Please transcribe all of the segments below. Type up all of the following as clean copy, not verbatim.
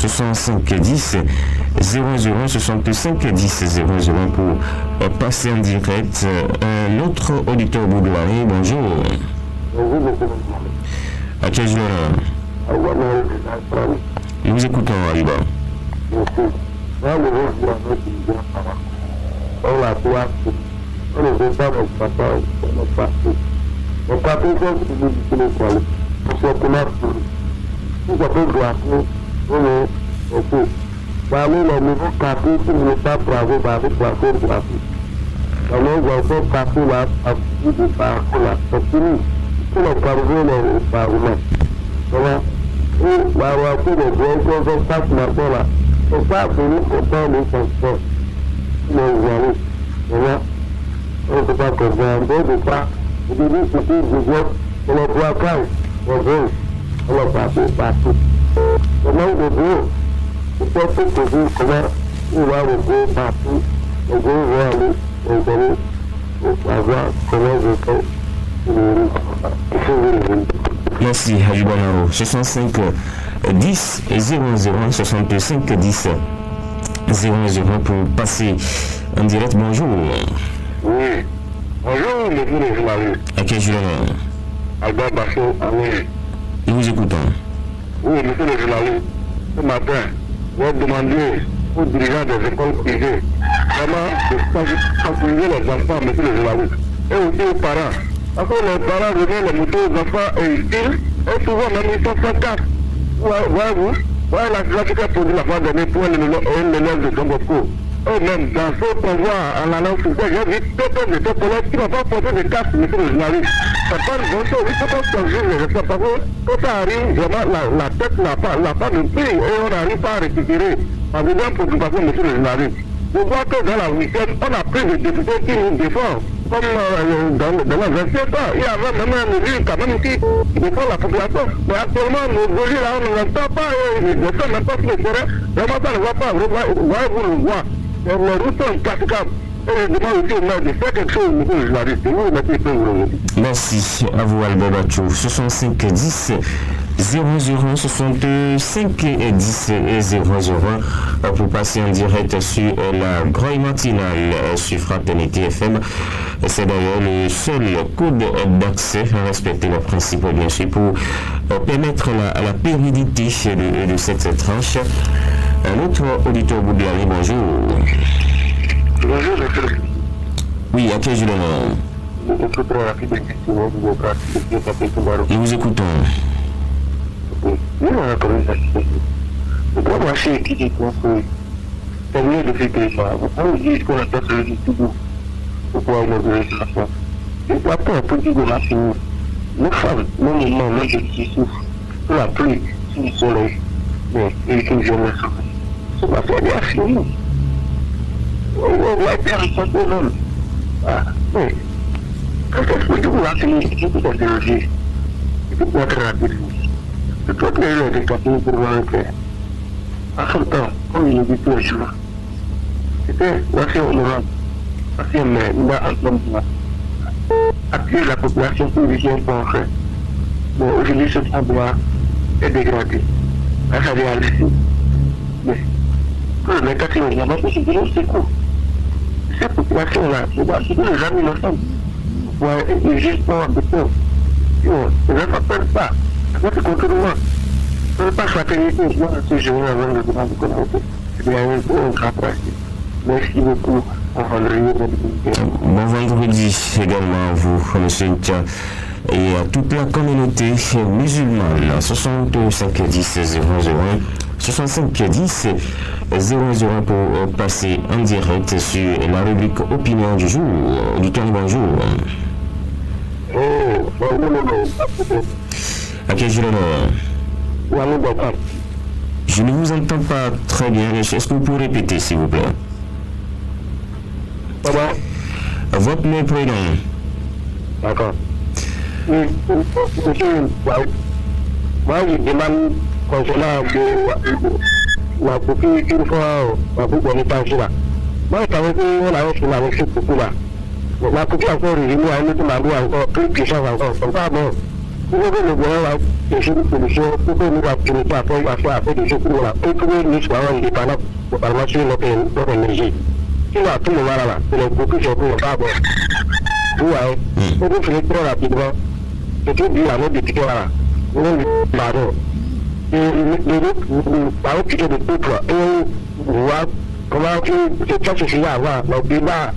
65 10 00 65 10 00 pour passer en direct. Un autre auditeur Boudoiré, bonjour. Bonjour, monsieur. À quel jour? Nous vous écoutons, Aliba. Monsieur, moi, le rôle de la note du bien par rapport. On la doit, on ne veut pas notre papa, notre parti. Mon parti, c'est de nous l'école. Pour ce qu'on a fait. Si ça peut glasser, on est OK. Parmi les nouveaux quartiers, si vous n'êtes pas bravo, bravo, bravo, bravo. Alors, on va faire passer là, à bout de parcours là. C'est fini. Pour les parvenir au Parlement. Voilà. Et la voiture de Dieu, qu'on passe maintenant là. Il ne faut pas venir autant de transport. Mais vous allez. Voilà. On ne peut pas comprendre. De quoi? Vous dites que si vous êtes, on le voit pas. On veut. On le passe partout. Comment le bureau? Il faut que vous comment il va le bureau partout. Le bureau va aller. On va voir comment je fais. Merci, Haji Banaro. 65 10 00 65 10 00 pour passer en direct. Bonjour. Oui. Bonjour, monsieur le journaliste. À quel jour? Albert Basso, oui. Nous vous écoutons. Oui, monsieur le journaliste. Ce matin, vous demandez aux dirigeants des écoles privées vraiment de sensibiliser les enfants, monsieur le journaliste, et aussi aux parents. Parce que les parents reviennent les motos aux enfants et ils souvent même ils sont sans casque. Voyez-vous, voilà la situation qu'a posée la fois dernière pour un élève de Don Bosco. Eux-mêmes, dans ce convoi en allant sous ça, j'ai vu deux tonnes de collègues qui n'ont pas porté de casque, monsieur le journaliste. C'est pas une bonne chose, il faut pas changer les réponses. Parce que quand ça arrive, vraiment, la tête n'a pas de prix et on n'arrive pas à récupérer. Par exemple, préoccupation, monsieur le journaliste. Je vois que dans la week-end, on a pris des députés qui nous défendent. Comme dans les anciens temps, il y avait même un élu quand même qui défend la population. Mais actuellement, nos élus là, on ne l'entend pas, ils ne savent même pas ce que c'est. Vraiment, ça ne va pas. Voyez-vous le voir. Les routes sont praticables. Et je demande aussi au maire de faire quelque chose, monsieur le journaliste. Vous mettez peu aujourd'hui. Merci à vous, Albert Bachou. 65 10 00 65 et 10 et 00 pour passer en direct sur la Groille matinale sur Fraternité FM. C'est d'ailleurs le seul code d'accès à respecter les principes, bien sûr, pour permettre la pérennité de cette tranche. Un autre auditeur Boudiali, bonjour. Bonjour, monsieur. Oui, à quel jour? Nous vous écoutons. Nous, on a connu ça. Vous pouvez marcher qui dit qu'on peut terminer de faire des pas. Vous pouvez dire ce qu'on appelle sur le YouTube. Vous pouvez mesurer sur la foi. Et puis après, on peut dire qu'on a fini. Nos femmes, nos moments, nos petits souffles, sous la pluie, sous le soleil, mais ils sont jamais sauvés. C'est pas fait, on a fini. On va être responsable même. Ah, mais quand est-ce que vous avez fini, c'est tout à déroger. C'est tout à très rapide. C'est tout à très des capitaux pour voir un père. En ce temps, comme il dit tous les jours, c'était l'ancien honorable, l'ancien maire, il a un homme appuyer la population pour lui dire qu'on fait. Bon, aujourd'hui, ce endroit est dégradé. Là, ça vient à l'issue. Mais, que les quartiers, il y a pas possible de c'est court. Cette population-là, on va tous les amis ensemble. Pour être juste pour de peur. Je ne m'appelle pas. Votre contournement. Je ne veux pas fraternité. Moi, ce jour-là, avant de demander de commenter. Eh bien, on va passer. Merci beaucoup. Bon vendredi également à vous, M. Ntia, et à toute la communauté musulmane. 65 10 001 65 10 00 pour passer en direct sur la rubrique Opinion du jour. Auditeur, bonjour. À quel jour? Je ne vous entends pas très bien. Est-ce que vous pouvez répéter, s'il vous plaît? Votre nom prénom. D'accord. Moi, je demande concernant la copie une fois, ma boucle n'est pas là. Moi, je savais qu'on avait fait la recette pour là. La copie encore revenue à une autre endroit encore, plus puissant encore. Comme ça, bon, vous avez le bonheur, chercher une solution pour que nous puissions faire des choses pour que nous soyons indépendants totalement sur notre énergie. Sinon, à tout moment là, c'est les groupes qui sont pour le pas bon. Vous voyez, pour vous finir très rapidement, c'est tout dit à notre député là, nous nous pardon. Et nous parlons plutôt de peuple et on voit comment ça se finit avant, le débat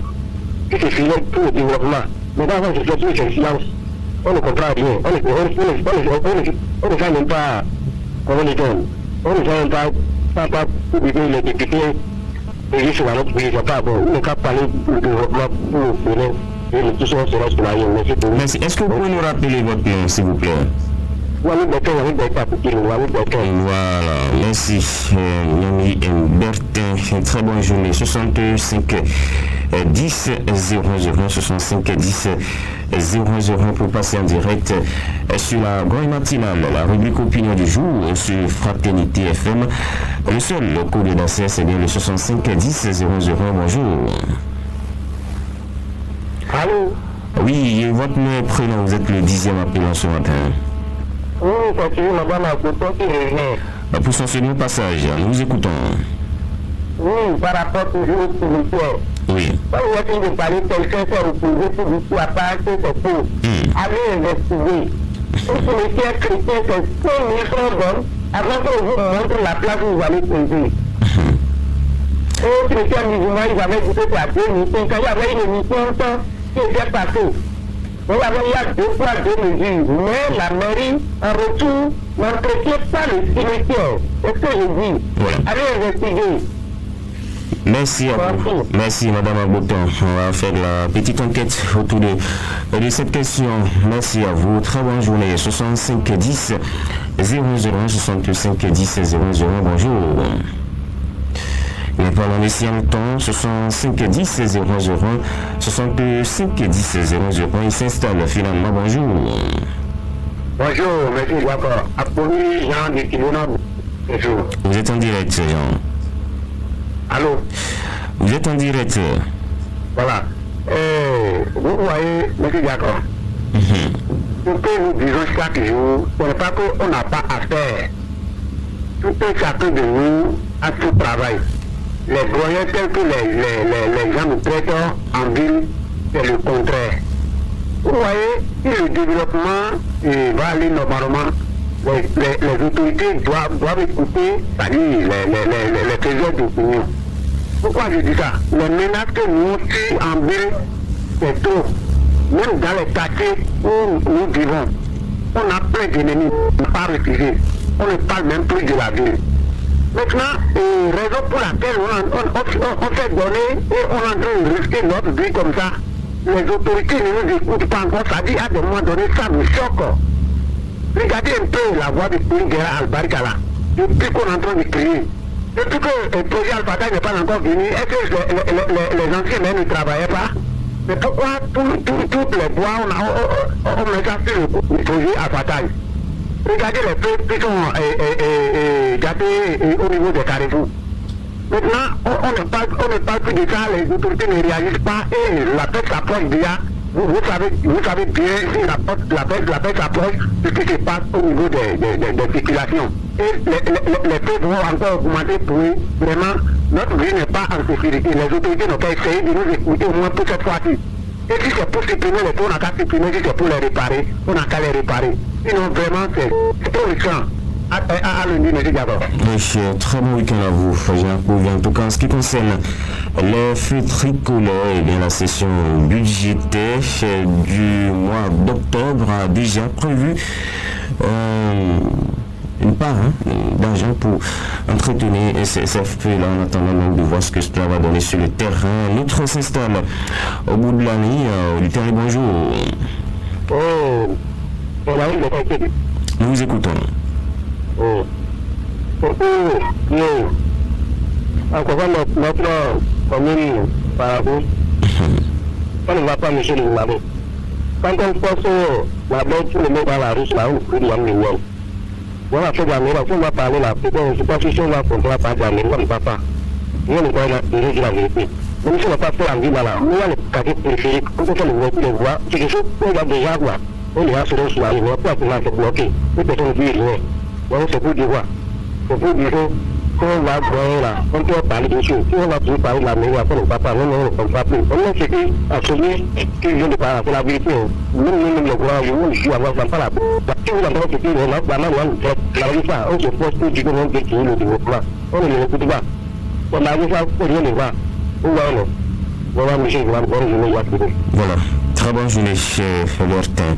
qui se finit pour le développement. Mais dans ce situation, c'est le silence. On ne comprend rien. On ne sait même pas comment les donne. On ne sait même pas publier les députés et sur notre pays. Pas bon. On ne peut pas parler du développement pour le Bénin et tout ça sera sur la ligne. Merci. Est-ce que vous pouvez nous rappeler votre nom, s'il vous plaît? Voilà, merci Nomi Bertin, très bonne journée. 65 10 00 65 10 00 pour passer en direct sur la grande matinale, la rubrique opinion du jour sur Fraternité FM. Le seul code d'accès c'est bien le 65 10 00. Bonjour. Allô? Oui, et votre nom et prénom, vous êtes le 10e appelant ce matin. Oui, c'est madame Agoton qui revient. Pour son second passage, nous vous écoutons. Oui, par rapport toujours au producteur. Oui. Quand vous êtes de parler, quelqu'un s'est opposé pour du tout à part que c'est faux. Allez investiguer. Un cimetière chrétien, c'est 5 000 francs d'hommes avant que vous montre la place où vous allez poser. Un chrétien musulman, ils avaient dit que c'est à 2005. Quand il y avait une émission qui était passée. Donc il y a 2 fois 2 mesures, mais la mairie, en retour, n'entretient pas le cimetière. C'est ce que je dis. Voilà. Allez investiguer. Merci à vous. Merci Madame Agoton. On va faire la petite enquête autour de cette question. Merci à vous. Très bonne journée. 65 10 00 65 10 00. Bonjour. Nous parlons ici en temps 65 10 00 65 10 00. Il s'installe finalement. Bonjour. Bonjour, merci d'accord. Apolli Jean de Kibona. Bonjour. Vous êtes en direct, Jean. Allô? Vous êtes en direct. Voilà. Vous voyez, monsieur d'accord. Ce que nous disons chaque jour, ce n'est pas qu'on n'a pas à faire. Tout un chacun de nous a son travail. Les moyens tels que les gens nous traitent en ville, c'est le contraire. Vous voyez, si le développement va aller normalement, les autorités doivent écouter, c'est-à-dire les faiseurs d'opinion. Pourquoi je dis ça? Les menaces que nous tuons en ville, c'est trop. Même dans les quartiers où nous vivons, on a plein d'ennemis, on n'a pas refusé. On ne parle même plus de la ville. Maintenant, raison pour laquelle on s'est donné et on est en train de risquer notre vie comme ça, les autorités ne nous écoutent pas encore, ça dit à des moments donnés, ça nous choque. Regardez un peu la voix de Guerra Al-Barikala, depuis qu'on est en train de crier. Depuis que le projet Al-Fatah n'est pas encore venu, est-ce que les anciens même ne travaillaient pas? Mais pourquoi toutes les voix, on met ça sur le projet Al-Fatah? Regardez les peuples qui sont gâtés au niveau des carrefours. Maintenant, on ne parle plus de ça, les autorités ne réagissent pas et la peste s'approche déjà. Vous savez bien si la peste s'approche, ce qui se passe au niveau des spéculations. Et les peuples vont encore augmenter pour eux. Vraiment, notre vie n'est pas en sécurité. Les autorités n'ont qu'à essayer de nous écouter au moins pour cette fois-ci. Et si c'est pour supprimer les pots, on n'a qu'à supprimer. Si c'est pour les réparer, on n'a qu'à les réparer. Sinon, vraiment, c'est trop risquant. À lundi, monsieur Gabor. Très bon week-end à vous, Jean. En tout cas, en ce qui concerne les feux tricolores, eh bien, la session budgétaire du mois d'octobre a déjà prévu une part d'argent pour entretenir ces feux-là en attendant donc de voir ce que cela va donner sur le terrain. L'autre s'installe au bout de l'année. Auditeur, bonjour. Nous vous écoutons. Encore notre commune par rapport, on ne va pas monsieur le gouvernement. Quand on pense la bête, tout le monde dans la rue, là où il y a une loi. Voilà, c'est la mère, on va parler là, je ne sais pas si on va comprendre par la mère, on ne va pas. Nous, on ne va pas dire la vérité. Même si on ne va pas faire en vie là, nous, on est quartier périphérique, quand on fait les voies, c'est quelque chose qu'on va déjà voir. on ira sur la rue, on va pas pouvoir se bloquer. Les personnes oublient rien. Donc c'est pour dire quoi? C'est pour dire qu'on va voir là, on peut parler de choses. Si on va plus parler de la mairie, après on va parler, on ne comprend pas plus. On a ce qui a celui qui vient de parler, c'est la vérité. Même le gouvernement, je suis à voir, ça pas la si vous entendez ce qui est là, la rue, on se force pour dire qu'on veut créer le développement. On ne l'écoute pas. On n'arrive pas, on ne le voit. Voilà, monsieur, voilà. Très bonne journée, Bertin.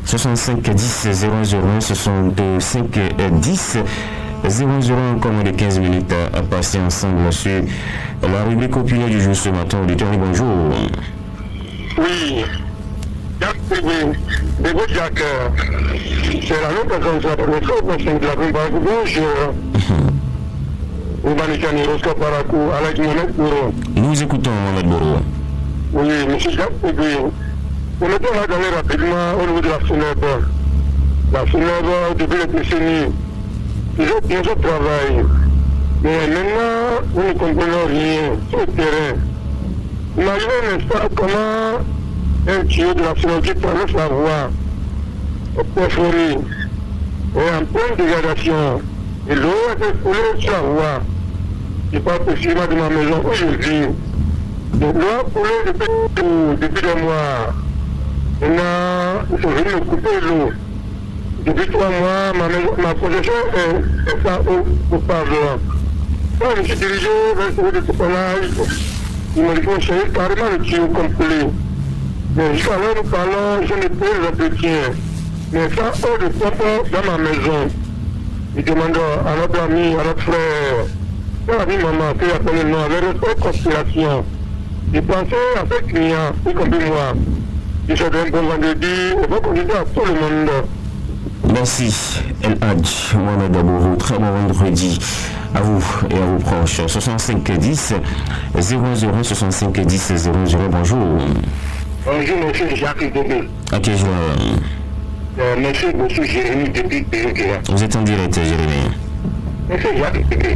65 10 001 62 5 10 00 encore moins de 15 minutes à passer ensemble sur la rubrique opinion du jour ce matin. Auditeur, bonjour. Oui, Jacques, c'est la même personne qui a première fois parce que la première bonjour. Nous écoutons Mohamed Boro. Oui, monsieur Jacques, on était là d'aller rapidement au niveau de la Funèbre. La Funèbre, au début de la décennie, ils ont bien fait travail. Mais maintenant, nous ne comprenons rien sur le terrain. Imaginez un instant comment un tuyau de la Funèbre qui traverse la voie au perforé est en pleine dégradation. Et l'eau a été coulée sur la voie. Je parle précisément de ma maison où je vis. Donc l'eau a coulé depuis des mois. Maintenant, il faut venir me couper l'eau. Depuis 3 mois, ma possession est pas au Parlement. Quand je me suis dirigé vers le service de dépannage, ils m'ont dit qu'on cherchait carrément le tuyau complet. Mais jusqu'à là, nous parlons, je n'ai pas les entretiens. Mais ça, eau de propre dans ma maison. Je demande à notre ami, à notre frère, on a dit maman, qu'il appelle le nom, avec respect conspiration. Je pensais à ces clients, y compris moi. Je souhaite un bon vendredi et bon conduite à tout le monde. Merci, El Hadj Mohamed Abourou. Très bon vendredi à vous et à vos proches. 65 10 00 65 10 00. Bonjour. Bonjour, monsieur Jacques Débé. Ok, je monsieur Jérémy depuis Péruguéa. Vous êtes en direct, Jérémy. Monsieur Jacques Débé,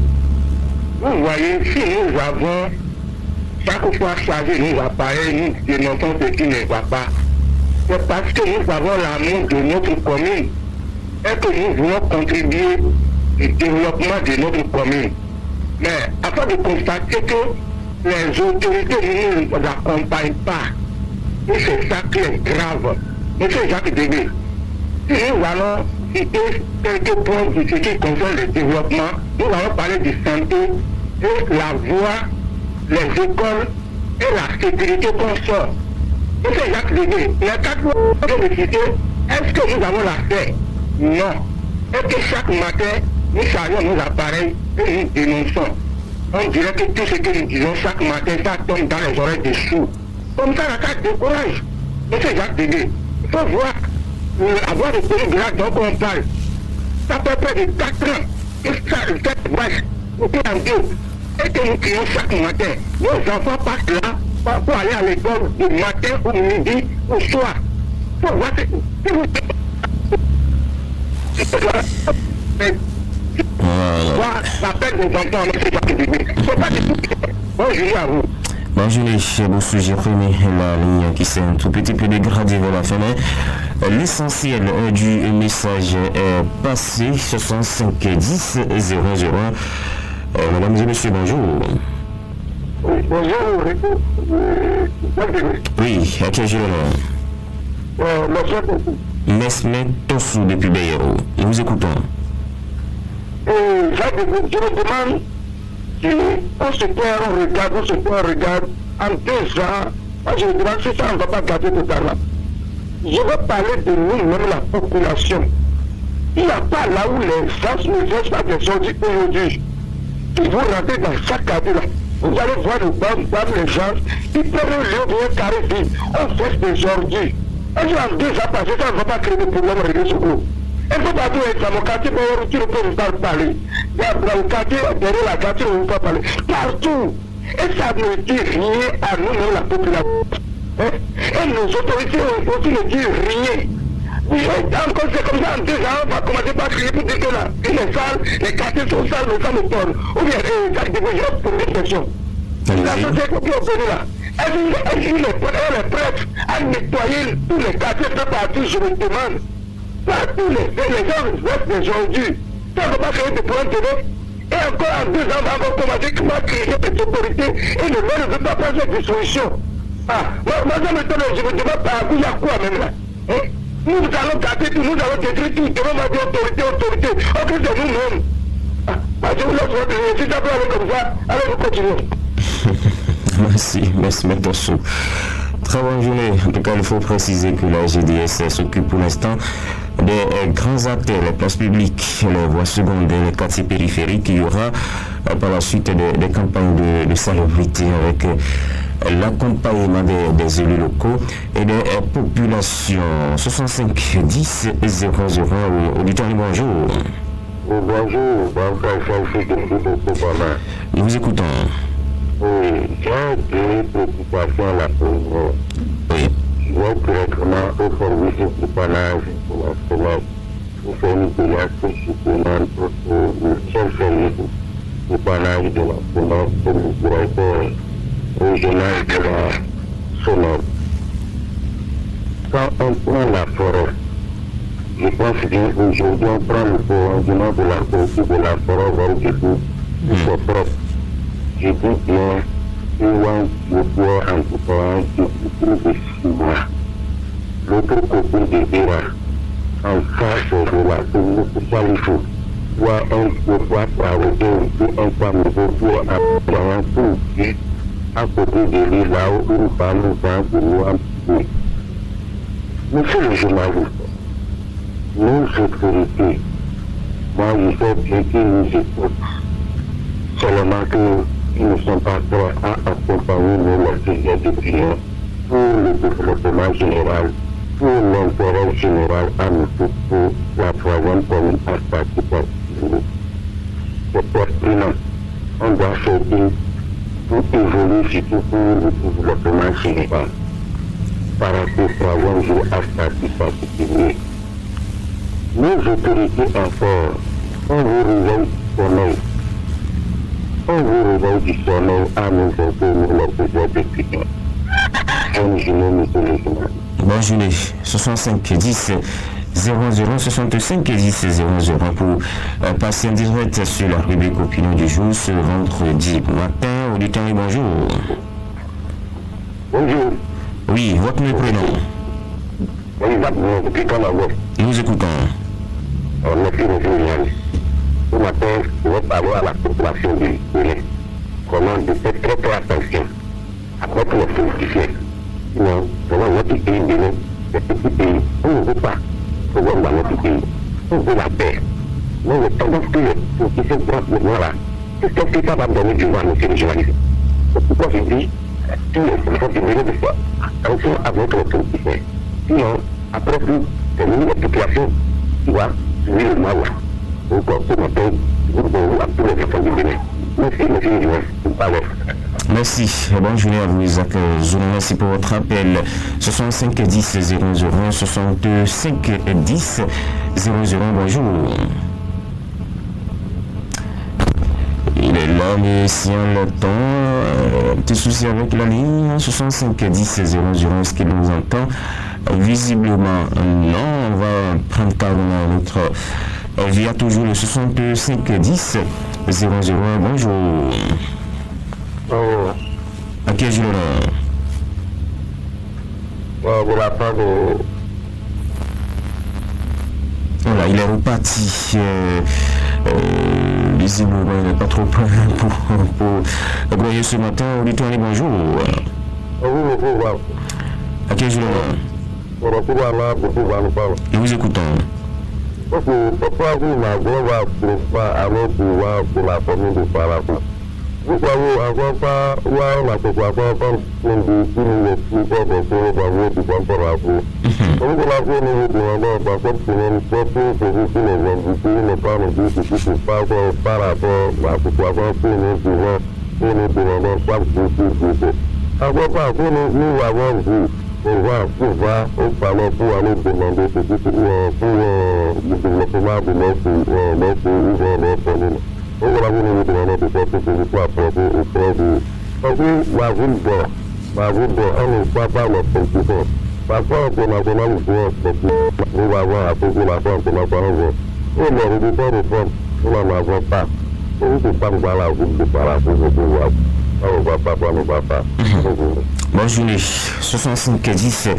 vous voyez, si nous avons chaque fois chargé nos appareils, nous dénonçons ce qui ne va pas. C'est parce que nous avons l'amour de notre commune et que nous voulons contribuer au développement de notre commune. Mais afin de constater que les autorités ne nous accompagnent pas, et c'est ça qui est grave. Monsieur Jacques Débé, si nous allons citer quelques points de ce qui concerne le développement, nous allons parler de santé et la voie, les écoles et la sécurité qu'on sort. Monsieur Jacques Débé, les 4 points que je citais, est-ce que nous avons la fait? Non. Est-ce que chaque matin, nous chargeons nos appareils et nous dénonçons? On dirait que tout ce que nous disons chaque matin, ça tombe dans les oreilles des sourds. Comme ça, la carte décourage. Monsieur Jacques Débé, il faut voir, avoir des pays de là dont on parle. Ça fait près de 4 ans que cette vache était en deux. Et que nous crions chaque matin. Nos enfants passent là pour aller à l'école du matin, au midi, au soir. Il faut voir si vous... Voir la peine des enfants, monsieur Jacques Débé. Il ne faut pas du tout... Bonjour à vous. Bonjour les chers, bon sujet, premier, la ligne qui s'est un tout petit peu dégradée vers la fin. L'essentiel du message est passé, 65 10 001. Mesdames et messieurs, bonjour. Bonjour. Oui, à quel jour Mesme Tossou depuis Bayero. Nous vous écoutons. Je me demande si on se regarde en 2 ans. Moi je me demande si ça ne va pas garder tout à l'heure. Je vais parler de nous-mêmes, la population. Il n'y a pas là où les gens ne font pas des ordures aujourd'hui. Si vous rentrez dans chaque quartier là, vous allez voir les gens qui prennent le lieu de un carré vide. On fait des ordures. Et en 2 ans passés, ça ne va pas créer de problème réglé sur vous. Il faut pas tout être dans mon quartier, mais tu ne peux pas parler. Dans le quartier, derrière la quartier, on ne peut pas parler. Partout. Et ça ne dit rien à nous, la population. Et nos autorités ont aussi ne disent rien. Encore c'est comme ça, en 2 ans, on va commencer par crier pour dire que là, il est sale, les quartiers sont sales, les femmes tournent. Ou bien, ça devient juste pour une question. La société qui est venue là, Elle est prête à nettoyer tous les quartiers de partout, je me demande. Pas tous les gens restent aujourd'hui. Ça ne va pas créer des problèmes de. Et encore en 2 ans, on va encore commencer à créer cette autorité et le maire ne veut pas prendre cette disposition. Moi, ça me donne, je me demande par où il y a quoi même là. Nous allons garder tout, nous allons détruire tout, demain on va dire autorité. Ok, c'est nous-mêmes. Je vous laisse votre si ça peut aller comme ça, allez, vous continuez. Merci, M. Sou. Très bonne journée. En tout cas, il faut préciser que la GDS s'occupe pour l'instant des grands artères, les places publiques, les voies secondaires, les quartiers périphériques. Il y aura par la suite des campagnes de salubrité avec l'accompagnement des élus locaux et des populations. 65 10 00 auditeur, bonjour. Bonjour, Nous vous écoutons. Oui, j'ai des préoccupations là pour Oui. je vais directement au service du panage pour la semaine. Pour faire une opération supplémentaire pour le seul service du panage de la semaine pour le directeur régional de la semaine. Quand on prend la forêt, je pense qu'aujourd'hui on prend le commandement de la politique de la forêt vers le début de son propre. Je dis bien, le bois en tout cas, depuis de 6 mois. L'autre côté de Béra, en face de la municipalité, soit on peut travailler un pas nouveau pour apprendre un tout à côté de l'île là où une femme va de nous appuyer. Monsieur le journaliste, nos autorités, moi je sais bien qu'ils nous écoutent, seulement qu'ils ne sont pas prêts à accompagner nos activités de clients pour le développement général, pour l'intérêt général à nous tous, pour la troisième commune à participer. C'est pertinent. On doit faire tout évoluer surtout pour le développement général. Par rapport au troisième jour à participer. Nos autorités encore, on vous réveille du sommeil. On vous réveille du sommeil à nous aider nous les pouvoirs de clients. Bonne journée, monsieur le journaliste. Bonne journée. 65 10 00 65 10 00 pour passer en direct sur la rubrique opinion du jour ce vendredi matin. Auditeur, bonjour. Bonjour. Oui, votre nom et prénom. Nous vous écoutons. Merci, monsieur le journaliste. Ce matin, je vais parler à la population du Bénin. Comment de faire très attention à votre politicien. Sinon, selon notre pays Bénin, c'est petit pays. On ne veut pas pouvoir dans notre pays. On veut la paix. Mais le tendance que les politiciens doivent maintenant là, c'est ce qui est capable de donner du vent, monsieur le journaliste. C'est pourquoi je dis, si les gens du Bénin de fois, attention à votre politicien. Sinon, après tout, c'est nous, la population, qui va suivre le mal là. Donc, ce matin, je vous bonjour à tous les enfants du Bénin. Merci, monsieur le journaliste, pour parler. Merci. Bonne journée à vous, Isaac Zoulou. Merci pour votre appel. 65 10 00 65 10 00. Bonjour. Il est là, mais si on l'entend, petit souci avec la ligne. 65 10 00. Est-ce qu'il nous entend? Visiblement, non. On va prendre carrément notre. Il y a toujours le 65 10 00. Bonjour. À qui ai-je l'honneur? De la part de... Voilà, il est reparti. Visiblement, il n'est pas trop prêt pour voyer ce matin. Auditeur, bonjour. À qui ai-je l'honneur? Nous vous écoutons. Pourquoi vous n'avez pas alors pouvoir pour la famille de Parappa? Pourquoi vous n'avez pas la population comme on dit, qui nous explique pas de ce que vous avez dit par rapport. Donc la fois nous demandons par contre que nous sommes pour les invités, ne pas nous dire ce qui se passe par rapport à la population que nous pouvons et nous demandons pas de ce qui. Encore pas, nous avons vu. On va pouvoir au palais pour aller demander ce qui pour le développement de notre commune. Donc voilà, vous nous demandons de faire ce que vous pouvez apporter auprès de... Donc la ville d'or, Mabuto, anu papa lo pokupo. Papa kona mvuo pokupo. Uwa apoku la kwa kona kwa ngo. Ulo rubuko rupo. Ulo na kwa pa. Uku pangwala uku para uku. Bonne journée. 65 10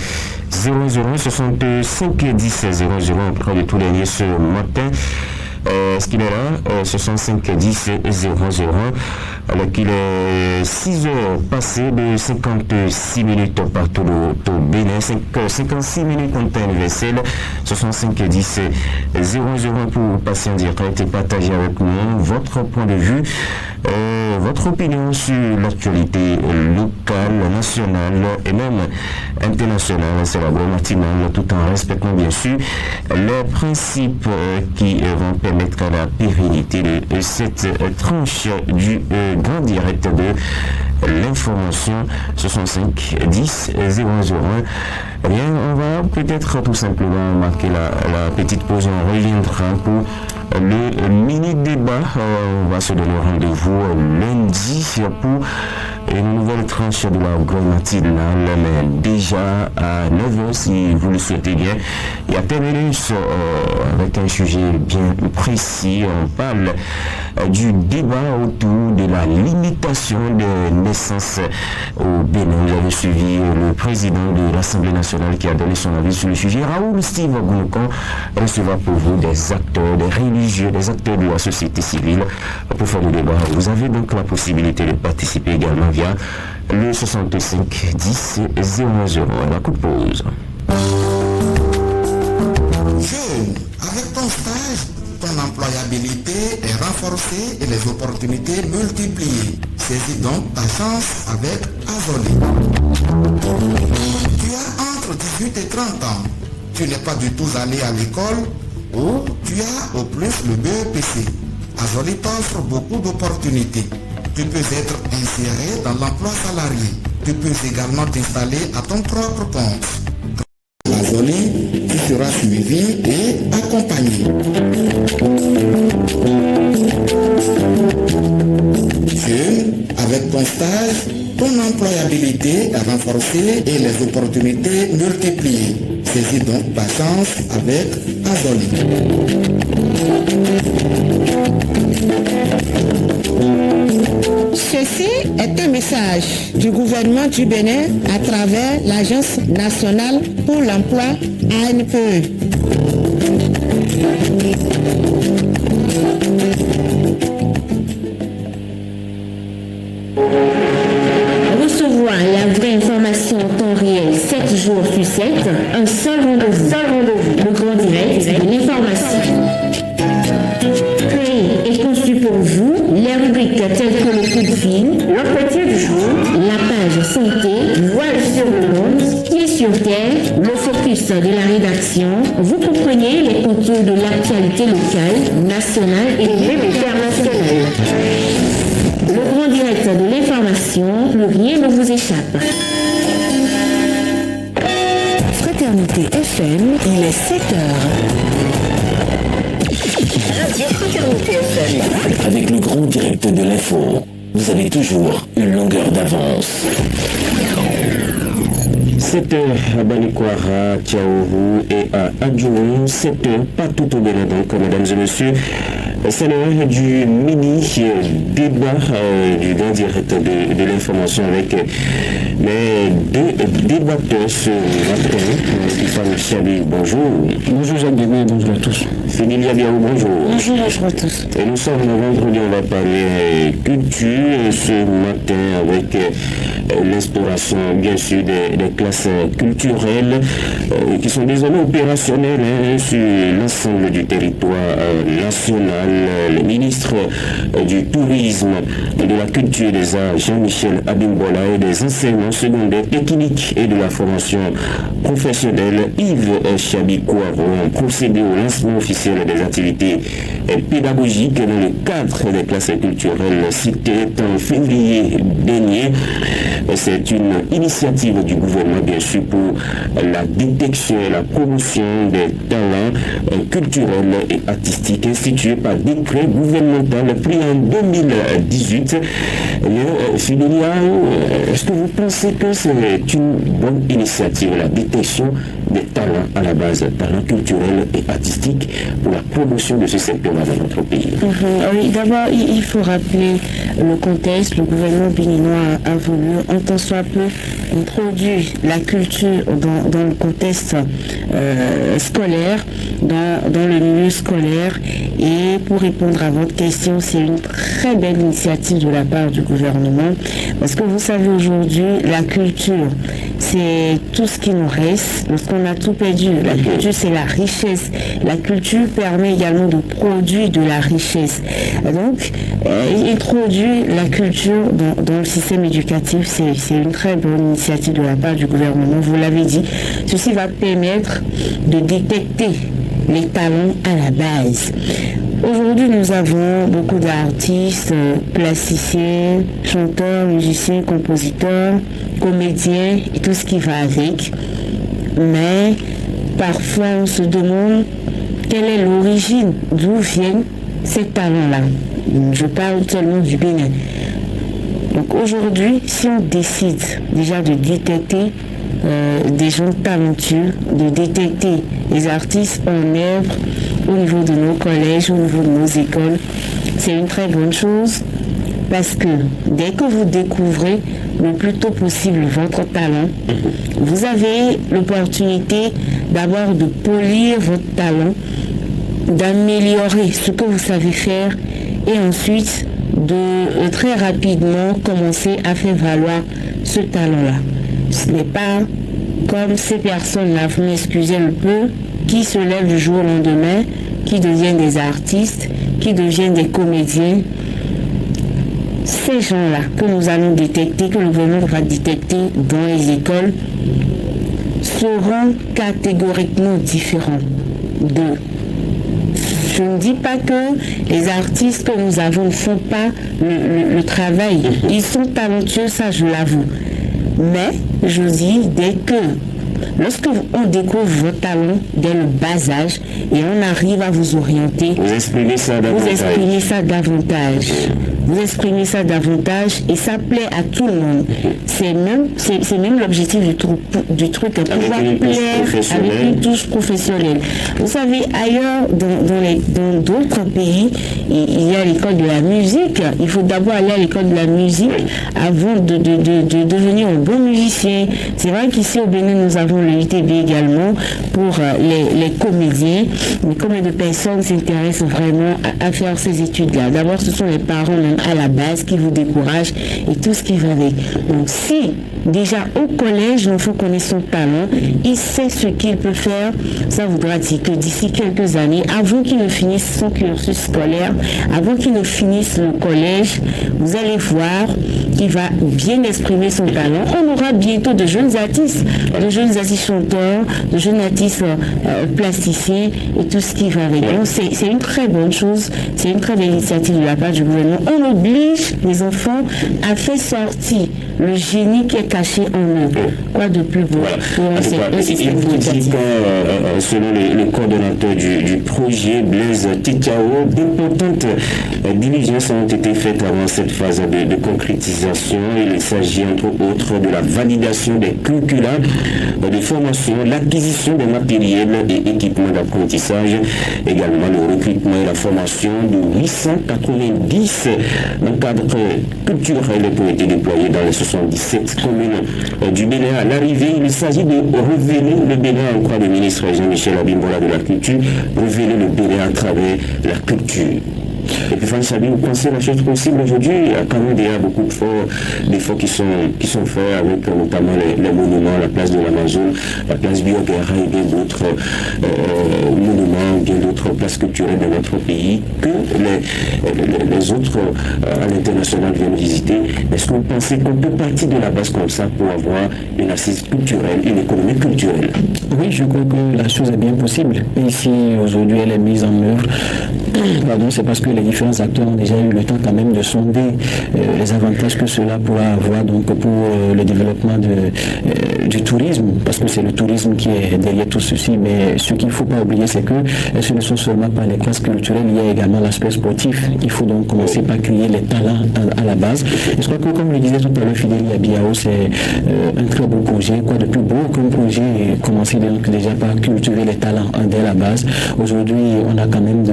00 65 10 00 près de tous les lieux ce matin. Est-ce qu'il est là 65 10 00 alors qu'il est 6 heures passées de 56 minutes partout au Bénin, 56 minutes en temps universel, 65 10 00 pour passer en direct et partager avec nous votre point de vue, votre opinion sur l'actualité locale, nationale et même internationale. C'est la bonne matinale, tout en respectant bien sûr les principes qui vont permettre la pérennité de cette tranche du grand direct de l'information 65 10 001. Eh bien, on va peut-être tout simplement marquer la petite pause. On reviendra pour le mini débat. On va se donner rendez-vous lundi pour une nouvelle tranche de la grande matinale, mais déjà à 9h si vous le souhaitez bien. Il y a Terminus avec un sujet bien précis. On parle du débat autour de la limitation des naissances au Bénin. Vous avez suivi le président de l'Assemblée nationale qui a donné son avis sur le sujet. Raoul Steve Gounoukan recevra pour vous des acteurs, des religieux, des acteurs de la société civile pour faire le débat. Vous avez donc la possibilité de participer également via le 65 10 00. Un coup de pause. Jeune, avec ton stage, ton employabilité est renforcée et les opportunités multipliées. Saisis donc ta chance avec Azoli. Tu as entre 18 et 30 ans. Tu n'es pas du tout allé à l'école ou tu as au plus le BEPC. Azoli t'offre beaucoup d'opportunités. Tu peux être inséré dans l'emploi salarié. Tu peux également t'installer à ton propre compte. Azoli, tu seras suivi et accompagné. Jeune, avec ton stage, ton employabilité est renforcée et les opportunités multipliées. Saisis donc ta chance avec Azoli. Ceci est un message du gouvernement du Bénin à travers l'Agence nationale pour l'emploi ANPE. Recevoir la vraie information en temps réel 7 jours sur 7, un seul rendez-vous, le grand direct de l'information. Créé et conçu pour vous, les rubriques telles que le coup de fil, l'entretien du jour, la page santé, voile sur le monde, pied sur terre, le focus de la rédaction, vous comprenez les contours de l'actualité locale, nationale et même internationale. Le grand direct de l'information, plus rien ne vous échappe. Fraternité FM, il est 7h. Avec le grand direct de l'info, vous avez toujours une longueur d'avance. 7h à Banikwara, Tiaourou et à Adjoum, 7h partout au Bénin. Donc, mesdames et messieurs, c'est l'heure du mini débat du grand direct de l'information avec mes deux débatteurs ce matin. Stéphane Chabi, bonjour. Bonjour Jacques Guémet, bonjour à tous. Philippe Yabiaou, bonjour. Bonjour à tous. Et nous sommes le vendredi, on va parler culture ce matin avec l'instauration bien sûr des classes culturelles qui sont désormais opérationnelles sur l'ensemble du territoire national. Le ministre du Tourisme, de la Culture et des Arts, Jean-Michel Abimbola, et des enseignements secondaires techniques et de la formation professionnelle, Yves Chabikouaro, ont procédé au lancement officiel l'essentiel des activités pédagogiques dans le cadre des classes culturelles citées en février dernier. C'est une initiative du gouvernement, bien sûr, pour la détection et la promotion des talents culturels et artistiques instituée par décret gouvernemental pris en 2018. Fidelia, est-ce que vous pensez que c'est une bonne initiative, la détection des talents à la base, talents culturels et artistiques pour la promotion de ce secteur-là dans notre pays? Oui, d'abord, il faut rappeler le contexte. Le gouvernement béninois a voulu, en tant soit peu, introduire la culture dans le contexte scolaire, dans le milieu scolaire. Et pour répondre à votre question, c'est une très belle initiative de la part du gouvernement. Parce que vous savez, aujourd'hui, la culture, c'est tout ce qui nous reste lorsqu'on a tout perdu. La culture, c'est la richesse. La culture permet également de produire de la richesse. Donc, introduire la culture dans le système éducatif, c'est une très bonne initiative de la part du gouvernement. Vous l'avez dit, ceci va permettre de détecter les talents à la base. Aujourd'hui, nous avons beaucoup d'artistes, plasticiens, chanteurs, musiciens, compositeurs, comédiens et tout ce qui va avec. Mais parfois, on se demande quelle est l'origine, d'où viennent ces talents-là. Je parle seulement du Bénin. Donc aujourd'hui, si on décide déjà de détecter des gens talentueux, de détecter les artistes en œuvre au niveau de nos collèges, au niveau de nos écoles, c'est une très bonne chose parce que dès que vous découvrez le plus tôt possible votre talent, vous avez l'opportunité d'abord de polir votre talent, d'améliorer ce que vous savez faire et ensuite de très rapidement commencer à faire valoir ce talent-là. Ce n'est pas comme ces personnes-là, vous m'excusez un peu, qui se lèvent du jour au lendemain, qui deviennent des artistes, qui deviennent des comédiens. Ces gens-là que nous allons détecter, que le gouvernement va détecter dans les écoles, seront catégoriquement différents d'eux. Je ne dis pas que les artistes que nous avons ne font pas le travail. Ils sont talentueux, ça je l'avoue. Mais je dis, lorsque on découvre vos talents dès le bas âge et on arrive à vous orienter, vous exprimez ça davantage et ça plaît à tout le monde. C'est même l'objectif du truc, pouvoir plaire avec une touche professionnelle. Vous savez, ailleurs, dans d'autres pays, il y a l'école de la musique. Il faut d'abord aller à l'école de la musique avant de devenir un bon musicien. C'est vrai qu'ici au Bénin, nous avons le ITB également pour les comédiens. Mais combien de personnes s'intéressent vraiment à faire ces études-là? D'abord, ce sont les parents même à la base qui vous découragent et tout ce qui va avec. Donc si déjà au collège, l'enfant connaît son talent, il sait ce qu'il peut faire, ça voudra dire que d'ici quelques années, avant qu'il ne finisse son cursus scolaire, avant qu'il ne finisse le collège, vous allez voir qu'il va bien exprimer son talent. On aura bientôt de jeunes artistes chanteurs, de jeunes artistes plasticiens et tout ce qui va avec. Donc c'est une très bonne chose, c'est une très belle initiative de la part du gouvernement. On oblige les enfants à faire sortir le génie qui est caché en eux. Quoi de plus beau pour un système éducatif. Selon le coordonnateur du projet, Blaise Tikao, d'importantes diligences ont été faites avant cette phase de concrétisation. Il s'agit entre autres de la validation des curricula de formation, l'acquisition des matériels et équipements d'apprentissage, également le recrutement et la formation de 890 cadres culturels qui ont été déployés dans les 77 communes du Bénin. À l'arrivée, il s'agit de révéler le Bénin, en croit le ministre Jean-Michel Abimbola de la Culture, révéler le Bénin à travers la culture. Et puis Fanny, vous pensez la chose possible aujourd'hui? Il y a quand même déjà beaucoup d'efforts qui sont faits avec notamment les monuments, la place de l'Amazon, la place Bioguerra et bien d'autres monuments, bien d'autres places culturelles de notre pays que les autres à l'international viennent visiter. Est-ce que vous pensez qu'on peut partir de la base comme ça pour avoir une assise culturelle, une économie culturelle? Oui, je crois que la chose est bien possible. Et si aujourd'hui elle est mise en œuvre, c'est parce que les différents acteurs ont déjà eu le temps quand même de sonder les avantages que cela pourra avoir donc pour le développement du tourisme, parce que c'est le tourisme qui est derrière tout ceci. Mais ce qu'il ne faut pas oublier, c'est que ce ne sont seulement pas les classes culturelles, il y a également l'aspect sportif. Il faut donc commencer par créer les talents à la base. Et je crois que, comme le disait tout à l'heure Fidèle Yabiao, c'est un très beau projet, quoi de plus beau qu'un projet, commencer donc déjà par cultiver les talents dès la base. Aujourd'hui, on a quand même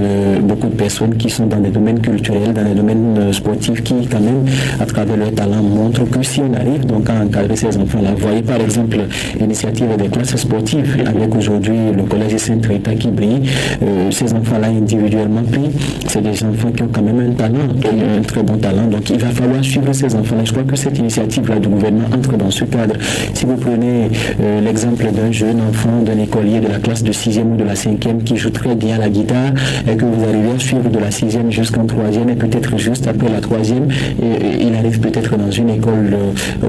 beaucoup de personnes qui sont dans des domaines culturels, dans des domaines sportifs, qui quand même, à travers leur talent, montrent que si on arrive donc à encadrer ces enfants-là, vous voyez par exemple l'initiative des classes sportives, avec aujourd'hui le collège Saint-Rita qui brille, ces enfants-là individuellement pris, c'est des enfants qui ont quand même un talent, et un très bon talent, donc il va falloir suivre ces enfants-là. Je crois que cette initiative-là du gouvernement entre dans ce cadre. Si vous prenez l'exemple d'un jeune enfant, d'un écolier de la classe de 6e ou de la 5e qui joue très bien la guitare, et que vous arrivez à suivre de la 6e jusqu'en 3e, et peut-être juste après la 3e, il arrive peut-être dans une école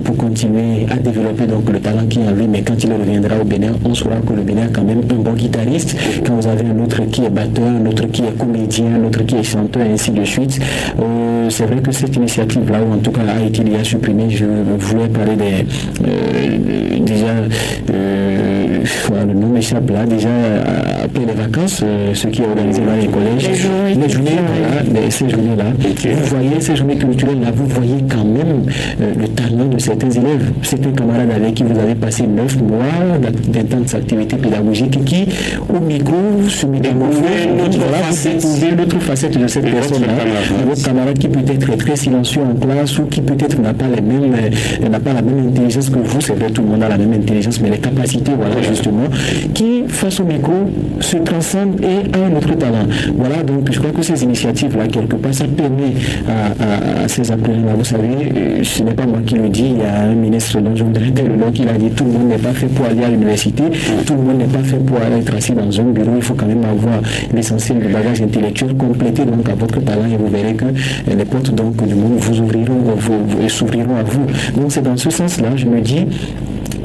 pour continuer à développer donc le talent qui est en lui, mais quand il reviendra au Bénin, on saura que le Bénin a quand même un bon guitariste. Quand vous avez un autre qui est batteur, un autre qui est comédien, un autre qui est chanteur, et ainsi de suite, c'est vrai que cette initiative-là, ou en tout cas a été déjà supprimée. Je voulais parler le nom m'échappe là, déjà après les vacances, ce qui est organisé dans les collèges, les journées, ces journées-là, vous voyez ces journées culturelles-là, vous voyez quand même le talent de certains élèves. C'est un camarade avec qui vous avez passé 9 mois d'intenses activités pédagogiques qui, au micro, se métamorphose, l'autre facette de cette personne-là, votre camarade qui peut-être très silencieux en classe, ou qui peut-être n'a pas la même intelligence que vous. C'est vrai, tout le monde a la même intelligence, mais les capacités, voilà, justement, qui, face au micro, se transcendent et a un autre talent. Voilà, donc je crois que ces initiatives-là, quelque part, ça permet à ces apprenants-là. Vous savez, ce n'est pas moi qui le dis, il y a un ministre dont je voudrais dire le nom qui l'a dit, tout le monde n'est pas fait pour aller à l'université, tout le monde n'est pas fait pour être assis dans un bureau, il faut quand même avoir l'essentiel du bagage intellectuel complété donc à votre talent, et vous verrez que les portes donc du monde vous s'ouvriront à vous. Donc c'est dans ce sens-là, je me dis,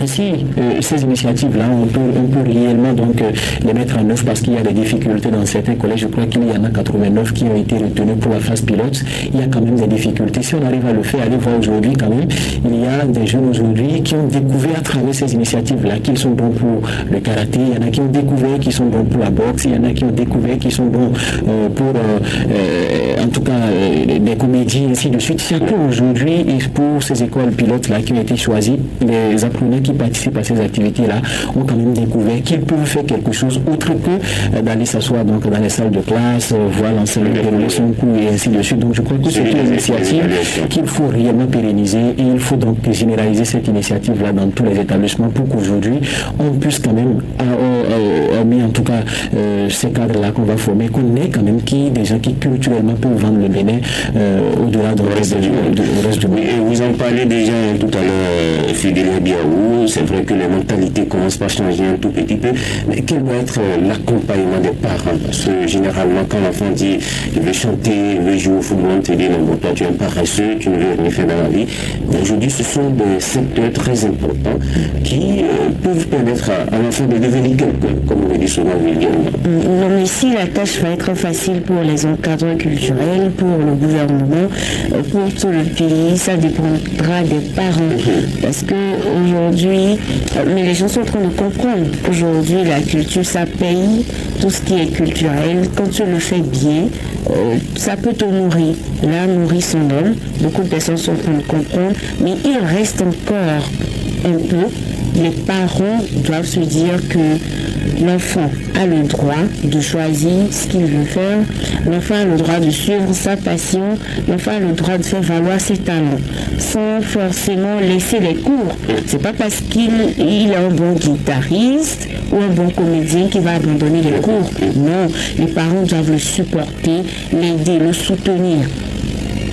si ces initiatives-là, on peut réellement donc les mettre en œuvre, parce qu'il y a des difficultés dans certains collèges. Je crois qu'il y en a 89 qui ont été retenus pour la phase pilote. Il y a quand même des difficultés. Si on arrive à le faire, allez voir aujourd'hui quand même, il y a des jeunes aujourd'hui qui ont découvert à travers ces initiatives-là qu'ils sont bons pour le karaté, il y en a qui ont découvert qu'ils sont bons pour la boxe, il y en a qui ont découvert qu'ils sont bons pour en tout cas des comédies, ainsi de suite. Chacun aujourd'hui, et pour ces écoles pilotes-là qui ont été choisies, les apprenants qui participent à ces activités-là ont quand même découvert qu'ils peuvent faire quelque chose autre que d'aller s'asseoir donc dans les salles de classe, voir l'enseignant dérouler son cours et ainsi de suite. Donc je crois que c'est une initiative qu'il faut réellement pérenniser, et il faut donc généraliser cette initiative-là dans tous les établissements pour qu'aujourd'hui on puisse quand même, hormis en tout cas ces cadres-là qu'on va former, qu'on ait quand même des gens qui culturellement peuvent vendre le Bénin au-delà du reste du monde. Et vous en parlez déjà tout à l'heure, Fidèle Yabiao. C'est vrai que les mentalités commencent par changer un tout petit peu, mais quel doit être l'accompagnement des parents? Parce que généralement, quand l'enfant dit il veut chanter, il veut jouer au football, on te dit non, toi tu es un paresseux, tu ne veux rien faire dans la vie. Aujourd'hui, ce sont des secteurs très importants qui peuvent permettre à l'enfant de devenir quelqu'un, comme on le dit souvent William. Non, mais si la tâche va être facile pour les encadreurs culturels, pour le gouvernement, pour tout le pays, ça dépendra des parents. Parce que aujourd'hui, mais les gens sont en train de comprendre. Aujourd'hui, la culture, ça paye tout ce qui est culturel. Quand tu le fais bien, ça peut te nourrir. Là, nourrir son homme. Beaucoup de personnes sont en train de comprendre, mais il reste encore un peu. Les parents doivent se dire que L'enfant a le droit de choisir ce qu'il veut faire. L'enfant a le droit de suivre sa passion. L'enfant a le droit de faire valoir ses talents sans forcément laisser les cours. C'est pas parce qu'il est un bon guitariste ou un bon comédien qu'il va abandonner les cours. Non, les parents doivent le supporter, l'aider, le soutenir,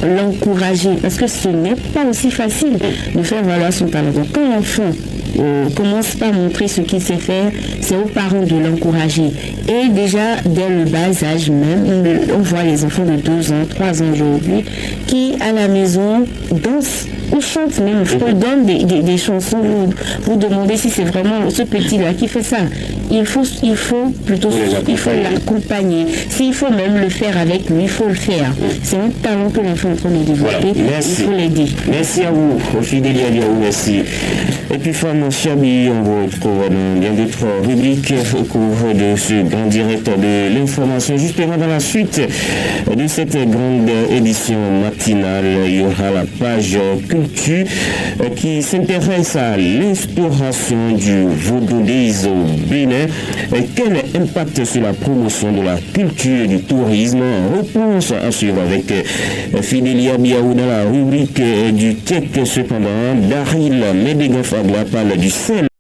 l'encourager, parce que ce n'est pas aussi facile de faire valoir son talent. Donc quand l'enfant commence par montrer ce qu'il sait faire, c'est aux parents de l'encourager. Et déjà, dès le bas âge même, on voit les enfants de 2 ans, 3 ans aujourd'hui, qui à la maison dansent ou chantent même, donne des chansons, vous demandez si c'est vraiment ce petit-là qui fait ça. Il faut l'accompagner. S'il faut même le faire avec lui, il faut le faire. C'est un talent que l'enfant est en train de développer, il faut l'aider. Merci à vous, Ophélie Abiaou, merci. Et puis, femme Chabi, on vous retrouve dans bien d'autres rubriques au cours de ce grand direct de l'information. Justement, dans la suite de cette grande édition matinale, il y aura la page culture qui s'intéresse à l'instauration du vaudouisme au Bénin. Quel impact sur la promotion de la culture et du tourisme? Réponse à suivre avec Fidélia Biaou dans la rubrique du TEC. Cependant, Daryl Médégafagla parle du sel.